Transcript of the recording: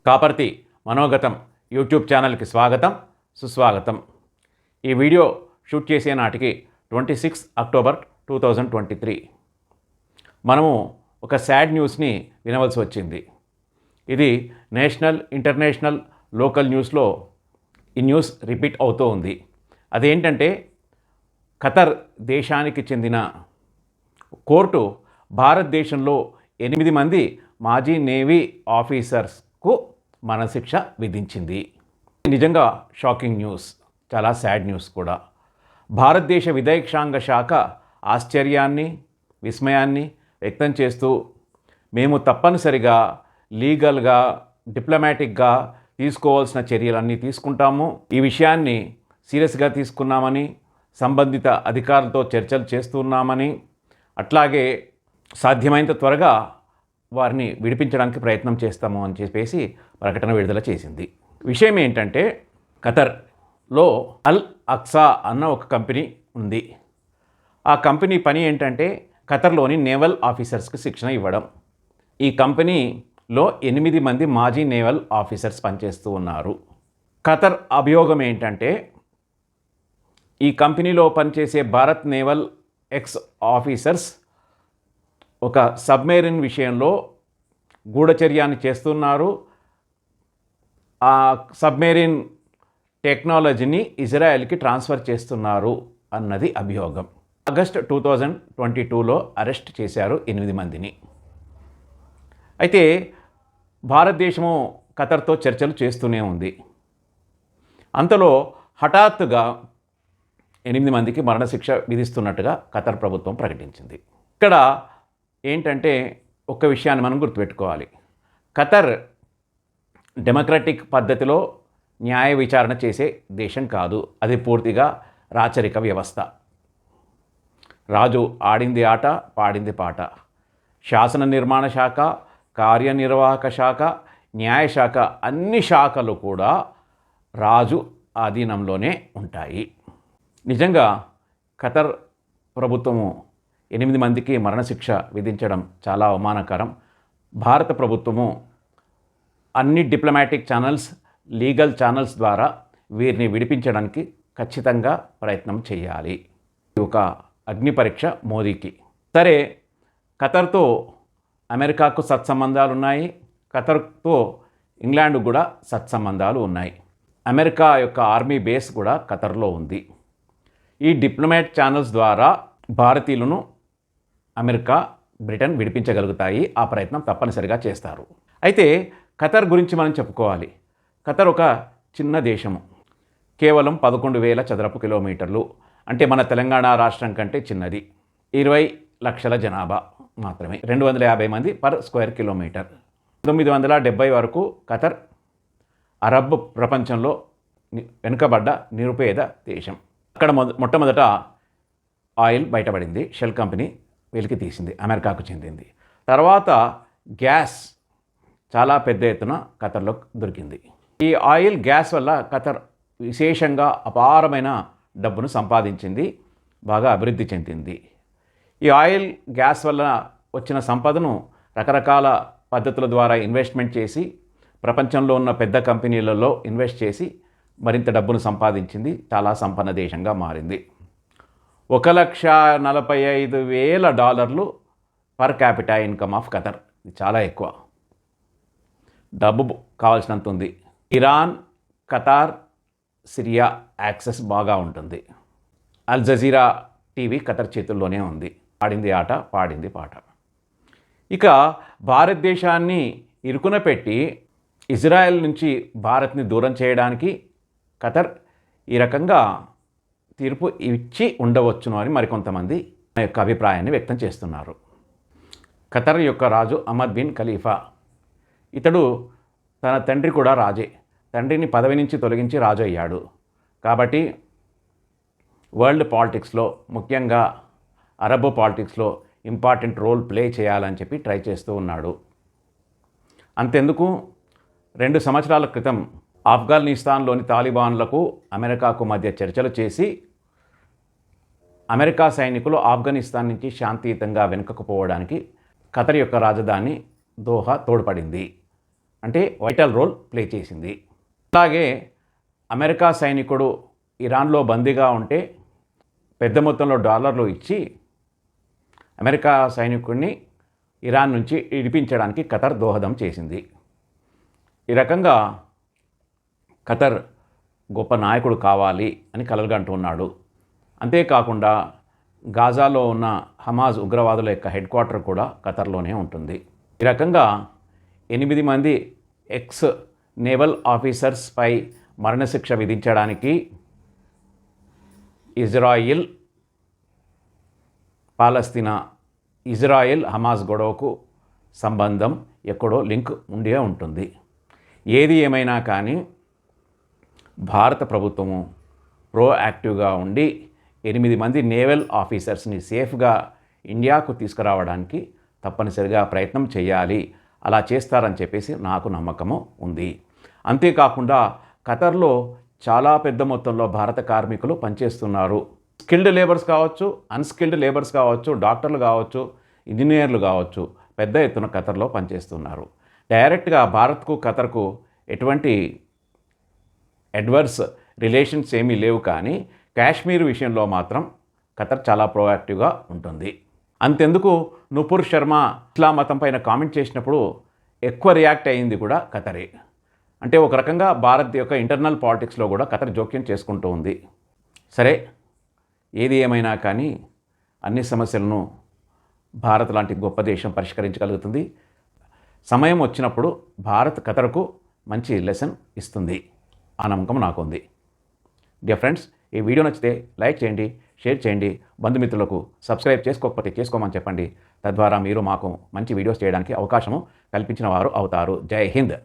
Kaparthi మనోగతం YouTube ఛానల్కి స్వాగతం సుస్వాగతం. ఈ వీడియో షూట్ చేసే నాటికి 26 అక్టోబర్ 2023. మనము ఒక సాడ్ న్యూస్ని వినవలసి వచ్చింది. ఇది నేషనల్, ఇంటర్నేషనల్, లోకల్ న్యూస్లో ఈ న్యూస్ రిపీట్ అవుతూ ఉంది. అదేంటంటే ఖతర్ దేశానికి చెందిన కోర్టు భారతదేశంలో 8 మంది మాజీ నేవీ ఆఫీసర్స్కు మరణశిక్ష విధించింది. నిజంగా షాకింగ్ న్యూస్, చాలా సాడ్ న్యూస్ కూడా. భారతదేశ విదేశాంగ శాఖ ఆశ్చర్యాన్ని, విస్మయాన్ని వ్యక్తం చేస్తూ మేము తప్పనిసరిగా లీగల్గా, డిప్లొమాటిక్గా తీసుకోవాల్సిన చర్యలన్నీ తీసుకుంటాము, ఈ విషయాన్ని సీరియస్గా తీసుకున్నామని, సంబంధిత అధికారులతో చర్చలు చేస్తున్నామని, అట్లాగే సాధ్యమైనంత త్వరగా వారిని విడిపించడానికి ప్రయత్నం చేస్తాము అని చెప్పేసి ప్రకటన విడుదల చేసింది. విషయం ఏంటంటే ఖతర్లో అల్ అక్సా అన్న ఒక కంపెనీ ఉంది. ఆ కంపెనీ పని ఏంటంటే ఖతర్లోని నేవల్ ఆఫీసర్స్కి శిక్షణ ఇవ్వడం. ఈ కంపెనీలో 8 మంది మాజీ నేవల్ ఆఫీసర్స్ పనిచేస్తూ ఉన్నారు. ఖతర్ అభియోగం ఏంటంటే ఈ కంపెనీలో పనిచేసే భారత్ నేవల్ ఎక్స్ ఆఫీసర్స్ ఒక సబ్మెరీన్ విషయంలో గూఢచర్యాన్ని చేస్తున్నారు. ఆ సబ్మెరీన్ టెక్నాలజీని ఇజ్రాయెల్కి ట్రాన్స్ఫర్ చేస్తున్నారు అన్నది అభియోగం. ఆగస్ట్ 2022లో అరెస్ట్ చేశారు 8 మందిని. అయితే భారతదేశము ఖతర్తో చర్చలు చేస్తూనే ఉంది. అంతలో హఠాత్తుగా 8 మందికి మరణశిక్ష విధిస్తున్నట్టుగా ఖతర్ ప్రభుత్వం ప్రకటించింది. ఇక్కడ ఏంటంటే ఒక్క విషయాన్ని మనం గుర్తుపెట్టుకోవాలి. ఖతర్ డెమోక్రటిక్ పద్ధతిలో న్యాయ విచారణ చేసే దేశం కాదు. అది పూర్తిగా రాచరిక వ్యవస్థ. రాజు ఆడింది ఆట, పాడింది పాట. శాసన నిర్మాణ శాఖ, కార్యనిర్వాహక శాఖ, న్యాయశాఖ, అన్ని శాఖలు కూడా రాజు ఆధీనంలోనే ఉంటాయి. నిజంగా ఖతర్ ప్రభుత్వము 8 మందికి మరణశిక్ష విధించడం చాలా అవమానకరం. భారత ప్రభుత్వము అన్ని డిప్లొమాటిక్ ఛానల్స్, లీగల్ ఛానల్స్ ద్వారా వీరిని విడిపించడానికి ఖచ్చితంగా ప్రయత్నం చేయాలి. ఒక అగ్ని పరీక్ష మోదీకి. సరే, ఖతర్తో అమెరికాకు సత్సంబంధాలు ఉన్నాయి, ఖతర్తో ఇంగ్లాండ్ కూడా సత్సంబంధాలు ఉన్నాయి. అమెరికా యొక్క ఆర్మీ బేస్ కూడా ఖతర్లో ఉంది. ఈ డిప్లొమాట్ ఛానల్స్ ద్వారా భారతీయులను అమెరికా, బ్రిటన్ విడిపించగలుగుతాయి. ఆ ప్రయత్నం తప్పనిసరిగా చేస్తారు. అయితే ఖతర్ గురించి మనం చెప్పుకోవాలి. ఖతర్ ఒక చిన్న దేశము. కేవలం 11,000 చదరపు కిలోమీటర్లు. అంటే మన తెలంగాణ రాష్ట్రం కంటే చిన్నది. 20 లక్షల జనాభా మాత్రమే. 250 మంది పర్ స్క్వేర్ కిలోమీటర్. 1970 వరకు ఖతర్ అరబ్ ప్రపంచంలో వెనుకబడ్డ నిరుపేద దేశం. అక్కడ మొట్టమొదట ఆయిల్ బయటపడింది. షెల్ కంపెనీ వెలికి తీసింది, అమెరికాకు చెందింది. తర్వాత గ్యాస్ చాలా పెద్ద ఎత్తున ఖతర్లో దొరికింది. ఈ ఆయిల్, గ్యాస్ వల్ల ఖతర్ విశేషంగా అపారమైన డబ్బును సంపాదించింది, బాగా అభివృద్ధి చెందింది. ఈ ఆయిల్, గ్యాస్ వల్ల వచ్చిన సంపదను రకరకాల పద్ధతుల ద్వారా ఇన్వెస్ట్మెంట్ చేసి ప్రపంచంలో ఉన్న పెద్ద కంపెనీలలో ఇన్వెస్ట్ చేసి మరింత డబ్బును సంపాదించింది. చాలా సంపన్న దేశంగా మారింది. $1,45,000 per capita income of Qatar. ఇది చాలా ఎక్కువ. డబ్బు కావాల్సినంత ఉంది. ఇరాన్, ఖతార్, సిరియా యాక్సెస్ బాగా ఉంటుంది. అల్ జజీరా టీవీ ఖతర్ చేతుల్లోనే ఉంది. ఆడింది ఆట, పాడింది పాట. ఇక భారతదేశాన్ని ఇరుకున పెట్టి ఇజ్రాయెల్ నుంచి భారత్ని దూరం చేయడానికి ఖతర్ ఈ రకంగా తీర్పు ఇచ్చి ఉండవచ్చును అని మరికొంతమంది ఆ యొక్క అభిప్రాయాన్ని వ్యక్తం చేస్తున్నారు. ఖతర్ యొక్క రాజు అహ్మద్ బిన్ ఖలీఫా, ఇతడు తన తండ్రి కూడా రాజే. తండ్రిని పదవి నుంచి తొలగించి రాజు అయ్యాడు. కాబట్టి వరల్డ్ పాలిటిక్స్లో, ముఖ్యంగా అరబ్ పాలిటిక్స్లో ఇంపార్టెంట్ రోల్ ప్లే చేయాలని చెప్పి ట్రై చేస్తూ ఉన్నాడు. అంతెందుకు, 2 సంవత్సరాల క్రితం ఆఫ్ఘనిస్తాన్లోని తాలిబాన్లకు అమెరికాకు మధ్య చర్చలు చేసి అమెరికా సైనికులు ఆఫ్ఘనిస్తాన్ నుంచి శాంతియుతంగా వెనుకకు పోవడానికి ఖతర్ యొక్క రాజధాని దోహా తోడ్పడింది. అంటే వైటల్ రోల్ ప్లే చేసింది. అలాగే అమెరికా సైనికుడు ఇరాన్లో బందీగా ఉంటే పెద్ద మొత్తంలో డాలర్లు ఇచ్చి అమెరికా సైనికుడిని ఇరాన్ నుంచి ఇడిపించడానికి ఖతర్ దోహదం చేసింది. ఈ రకంగా ఖతర్ గొప్ప నాయకుడు కావాలి అని కలలుగంటున్నాడు. అంతేకాకుండా గాజాలో ఉన్న హమాజ్ ఉగ్రవాదుల యొక్క హెడ్ క్వార్టర్ కూడా ఖతర్లోనే ఉంటుంది. ఈ రకంగా 8 మంది ఎక్స్ నేవల్ ఆఫీసర్స్పై మరణశిక్ష విధించడానికి ఇజ్రాయిల్ పాలస్తీనా, ఇజ్రాయెల్ హమాజ్ గొడవకు సంబంధం ఎక్కడో లింక్ ఉండే ఉంటుంది. ఏది ఏమైనా కానీ భారత ప్రభుత్వము ప్రోయాక్టివ్గా ఉండి 8 మంది నేవల్ ఆఫీసర్స్ని సేఫ్గా ఇండియాకు తీసుకురావడానికి తప్పనిసరిగా ప్రయత్నం చేయాలి. అలా చేస్తారని చెప్పేసి నాకు నమ్మకము ఉంది. అంతేకాకుండా ఖతర్లో చాలా పెద్ద మొత్తంలో భారత కార్మికులు పనిచేస్తున్నారు. స్కిల్డ్ లేబర్స్ కావచ్చు, అన్స్కిల్డ్ లేబర్స్ కావచ్చు, డాక్టర్లు కావచ్చు, ఇంజనీర్లు కావచ్చు, పెద్ద ఎత్తున ఖతర్లో పనిచేస్తున్నారు. డైరెక్ట్గా భారత్కు ఖతర్కు ఎటువంటి అడ్వర్స్ రిలేషన్స్ ఏమీ లేవు, కానీ కాశ్మీర్ విషయంలో మాత్రం ఖతర్ చాలా ప్రోయాక్టివ్గా ఉంటుంది. అంతెందుకు నుపూర్ శర్మ ఇస్లాం మతం పైన కామెంట్ చేసినప్పుడు ఎక్కువ రియాక్ట్ అయ్యింది కూడా ఖతరే. అంటే ఒక రకంగా భారత్ యొక్క ఇంటర్నల్ పాలిటిక్స్లో కూడా ఖతర్ జోక్యం చేసుకుంటూ ఉంది. సరే, ఏది ఏమైనా కానీ అన్ని సమస్యలను భారత్ లాంటి గొప్ప దేశం పరిష్కరించగలుగుతుంది. సమయం వచ్చినప్పుడు భారత్ ఖతర్కు మంచి లెసన్ ఇస్తుంది. ఆ నమ్మకం నాకుంది. డియర్ ఫ్రెండ్స్, ఈ వీడియో నచ్చితే లైక్ చేయండి, షేర్ చేయండి, బంధుమిత్రులకు సబ్స్క్రైబ్ చేసుకోకపోతే చేసుకోమని చెప్పండి. తద్వారా మీరు మాకు మంచి వీడియోస్ చేయడానికి అవకాశము కల్పించిన వారు అవుతారు. జై హింద్.